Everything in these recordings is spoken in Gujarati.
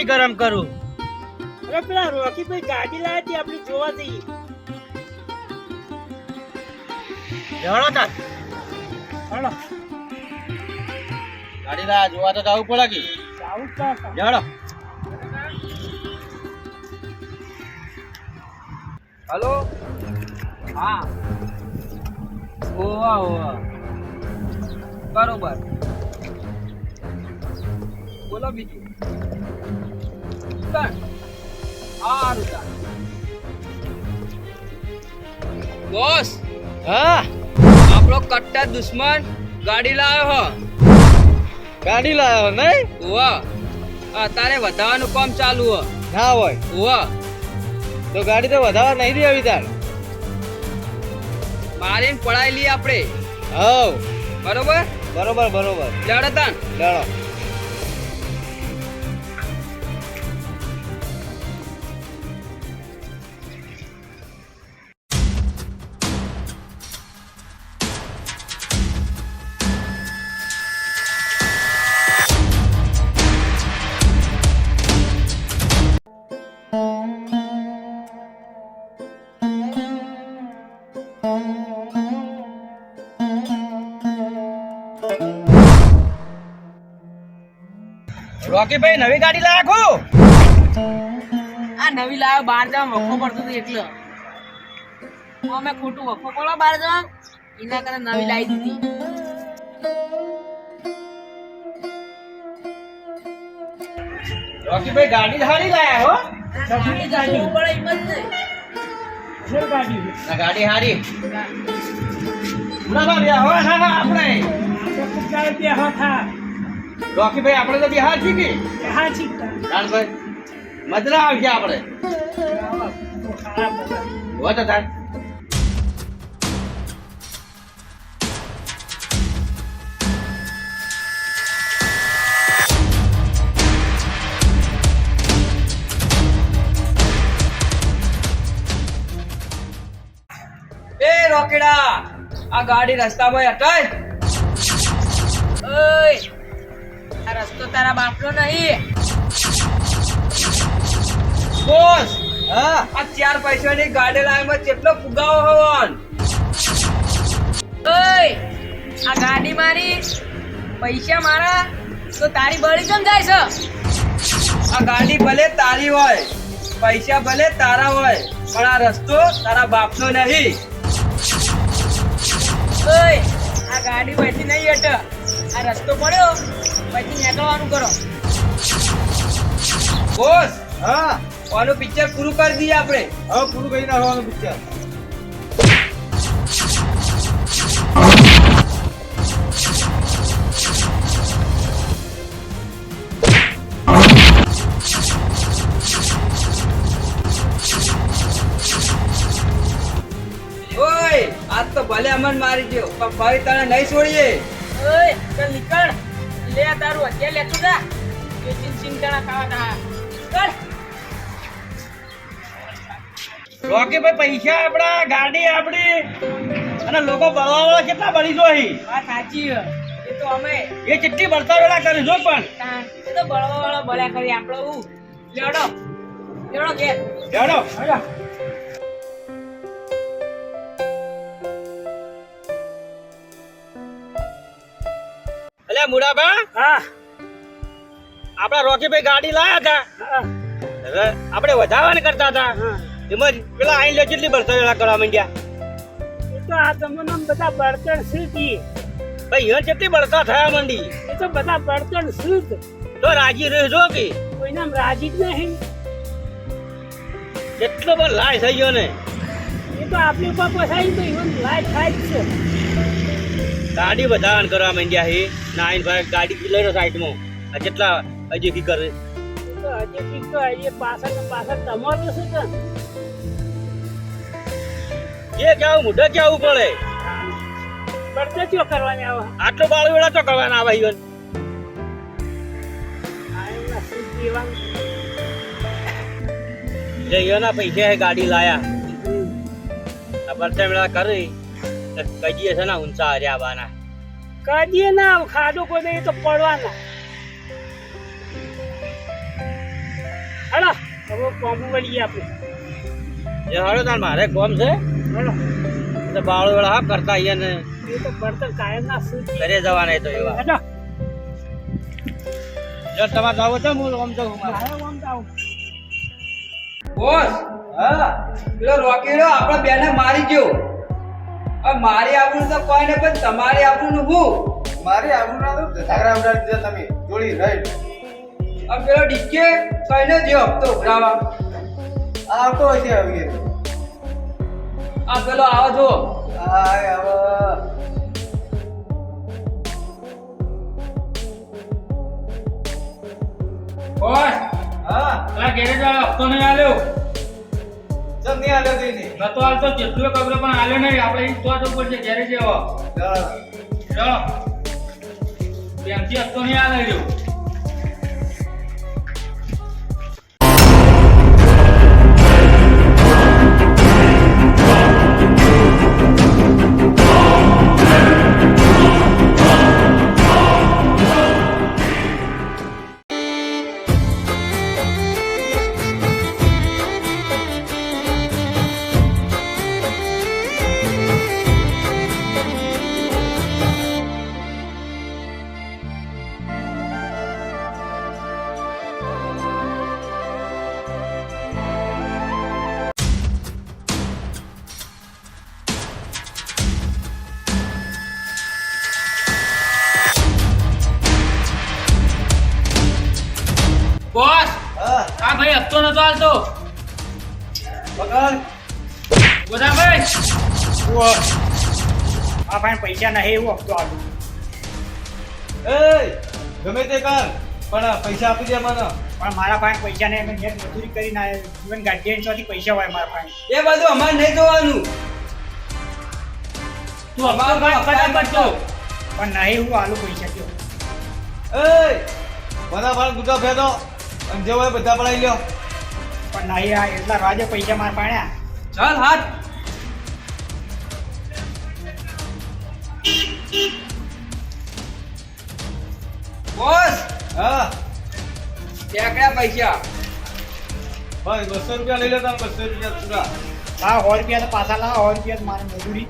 નહીં ગરમ કરું. અરે પેલા રોકી ભાઈ ગાડી લાયા હતી આપણે જોવા જઈએ. જવડો તાર હાલો ગાડી લા જોવા તો જવું પડે કે જાવું જ પડે. જવડો. હલો હા ઓવા ઓવા બરોબર બોલો બીજું બોસ હા આપણો કટ્ટર દુશ્મન ગાડી લાવ્યો હો. ગાડી લાવ્યો નહીં ઓવા તારે વધારવાનું કામ ચાલુ હો. ના હોય ઓવા તો ગાડી તો વધારવા નહીં દે આવી તાર. મારીને પડાઈ લઈએ આપણે. હવ બરોબર બરોબર બરોબર લડતાન લડો. રોકી ભાઈ નવી ગાડી લાયા ખો. આ નવી લાવ્યો બહાર જવા વખો પડતો હતો એટલે અમે ખોટું વખો પડો બહાર જવા એના કરતા નવી લાવી દીધી. રોકી ભાઈ ગાડી સારી લાયા હો. ગાડી ગાડી ઉપર એમ જ ને. છે ગાડી આ ગાડી સારી ના ના હો ના ના આપણે આપણે ગાડી બે હતા. રોકી ભાઈ આપણે તો બિહાર છીએ કે હા ઠીક છે. ભાઈ મજરા આવશે આપણે ખરાબ હતા. હો તો થાય. એ રોકેડા આ ગાડી રસ્તામાં હટાય. ઓય આ રસ્તો તારા બાપનો નહીં. બોસ હા આ 4 પૈસાની ગાડી લાવવામાં કેટલો ફુગાવો હોવાન. ઓય આ ગાડી મારી પૈસા મારા તો તારી બળી કેમ જાય છે? આ ગાડી ભલે તારી હોય પૈસા ભલે તારા હોય પણ આ રસ્તો તારા બાપનો નહીં. ઓય આ ગાડી પછી નહીં હટ. આ રસ્તો પડ્યો પછી નીકળવાનું કરો. બોસ હા આનું પિક્ચર પૂરું કરી દઈએ આપણે. હવે પૂરું કરી નાખવાનું પિક્ચર. ઓય આજ તો ભલે અમન મારી ગયો પણ ફરી તને નહીં છોડીએ. ઓય ચાલ નીકળ. લે તારું અત્યારે લેતું જા. એ ચિંચિંટાણા ખાવા તા કર. રોકી ભાઈ પૈસા આપણા ગાડી આપણી અને લોકો બળવા વાળા કેટલા બળી જોઈ. વાત સાચી છે. એ તો અમે એ કેટલી બળતા વેળા કરી જો પણ એ તો બળવા વાળા બળ્યા કરી આપણે હું લેડો લેડો ઘેર. હેડો હેલો. અલ્યા મુડાબા હા આપણા રોકીભાઈ ગાડી લાયા હતા. હા હવે આપણે વધારવાની કરતા હતા હા. એમાં પેલા આઈ લે કેટલી બળતા વેળા કરવા માંડ્યા. એ તો આ તમને બધા બળતણ સીધી. ભાઈ હિયાં કેટલી બળતા થયા માંડી. એ તો બધા બળતણ શુદ્ધ. તો રાજી રહેજો કે કોઈના રાજી જ નહીં. કેટલો પણ લાય થઈ ગયો ને. એ તો આપણી ઉપર પસાઈ તો ઇવન લાઈટ થાય જ છે. ગાડી વધારવાનું કરવા માંડ્યા છે. નાઈન ભાઈ ગાડી લઈ રહ્યો સાઈડમાં આ કેટલા હજી કી કરે. એ તો હજી ઠીક તો હજી પાછળ ને પાછળ તમારું છે કે જે કેવું મોઢે કેવું પડે. બળતણ ચો કરવાની આવે. આટલો બાળો વેળા તો કરવાના આવે ઈવન. આ એમના શુદ્ધ જીવન. જે ઈયોના પૈસા હે ગાડી લાયા આ બળતા વેળા કરી કજીએ છે ને ઊંચા હર્યા બાના. કદીએ ના ખાડો કોઈ દે તો પડવાના. હેલો હવે કોમું વળીએ આપણે એ હાલો તાર મારે કોમ છે હેલો તો બાળો વેળા હા કરતા અહીંયા ને એ તો બળતણ કાયમ ના શું ઘરે જવા નહીં તો એવા હેલો જો તમારે જાવ છે હું આમ જાઉં મારે આમ જાવ બોસ હા પેલો રોકેલો આપણા બેને મારી ગયો હવે મારી આબરૂ તો કોઈ ને પણ તમારી આબરૂ હું મારી આબરૂ ના તો ઝઘડા ઉડાડી દીધા તમે જોડી રાઈટ હવે પેલો ડીકે કઈને જે હપ્તો ઉભરાવા આવતો હશે હવે આ પેલો આવો જો હાય હવે બોસ હા તારા ઘેરે જો હપ્તો નહીં આલ્યો જમ નહીં આલ્યો તઈને નતો આલતો જેટલો કબરે પણ આલ્યો નહીં આપણે ઈ તો ઉપર છે ઘેરે જેવો ચલો બેંકથી હપ્તો નહીં આલે રહ્યો બોસ હા આ ભાઈ હપ્તો નતો આલતો પકડ બધા ભાઈ આ ભાઈ પૈસા નહીં એવું હપ્તો આલું એ ગમે તે કર પણ પૈસા આપી દે મને પણ મારા પાસે પૈસા નહીં મેં ઘેર મજૂરી કરીને આવ્યો જીવન ગાર્ડિયનમાંથી પૈસા હોય મારા પાસે એ બધું અમારે નહીં જોવાનું તું હપ્તો ભાઈ ફટાફટ પણ નહીં હું આલુ પૈસા કયો એ બધા ભાઈ દુકા ફેદો અને જે હોય બધા પડાઈ લ્યો પણ નહીં આ એટલા રાજે પૈસા મારા પાડ્યા ચાલ હાથ બોસ હા ક્યાં પૈસા ભાઈ 200 રૂપિયા લઈ લે તમે 200 રૂપિયા પૂરા લાવ 100 રૂપિયા તો પાછા લાવ 100 રૂપિયા તો મારી મજૂરી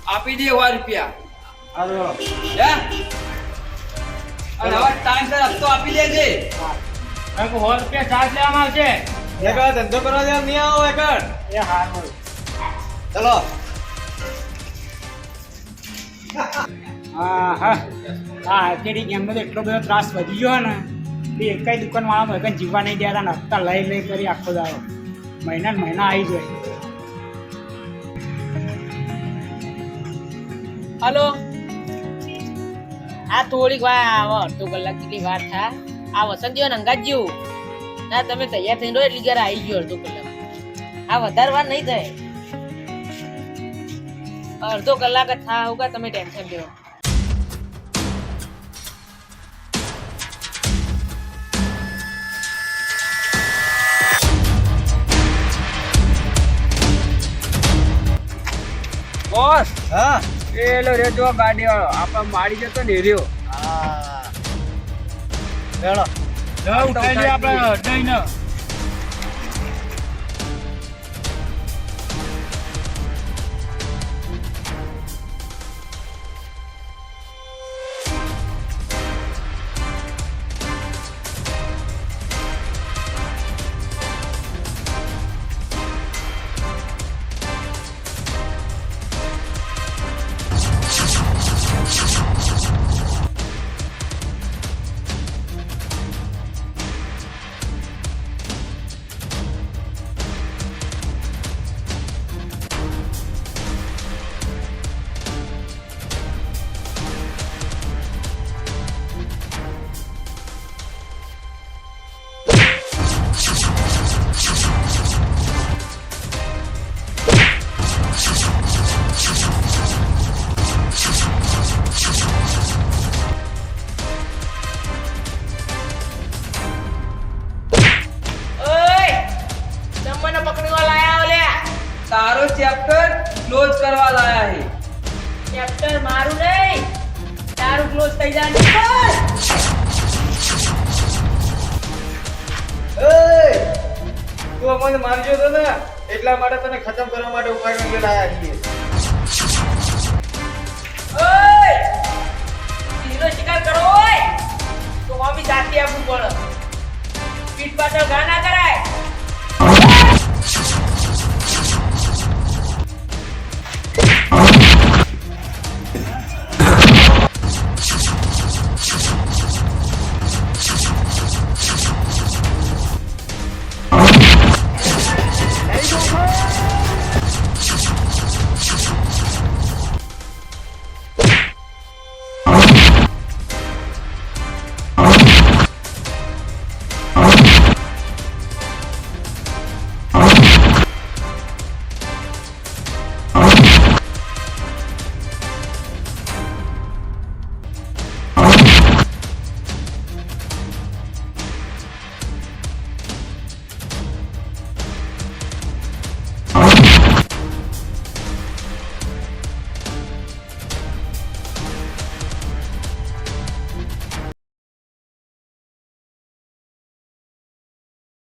આપી દે 100 રૂપિયા હાલો હે અને હવે ટાઈમ સર હપ્તો આપી દેજે હવે 100 રૂપિયા ચાર્જ લેવામાં આવશે એકડ ધંધો કરવા જાય નહીં આવો એકડ એ હાર મળે ચલો હા હા હા અત્યારે ગેમનો તો એટલો બધો ત્રાસ વધી ગયો ને એ એકાઈ દુકાનવાળા એકન જીવવા નહીં દેતા ને હપ્તા લઈ લઈ કરી આખો દાડો મહિના ને મહિના આવી જાય હલો આ થોડીક વાર આવો અડધો કલાક જેટલી વાર થાય આ વસંત જેવા અંગાત જેવું ના તમે તૈયાર થઈને રહો એટલી ઘરે આવી ગયો અડધો કલાક આ વધારે વાર નહીં થાય અડધો કલાક જ થાય આવું કા તમે ટેન્શન લ્યો બોસ હા એલો રે જો ગાડી વાળો આપા મારી જતો ને રહ્યો હા ચલો ઉઠાઈ લે આપણે જઈને તારો ચેપ્ટર ક્લોઝ કરવા લાયા હે ચેપ્ટર મારું નહીં તારું ક્લોઝ થઈ જાય એય! તું અમને મારજો તો ને એટલા માટે તને ખતમ કરવા માટે ઉપાડીને લઈને આવ્યા છીએ. ઓય સિંહનો શિકાર કરો હોય તો મમ્મી જાતે આપવું પડે પીઠ પાછળ ઘા ના કરાય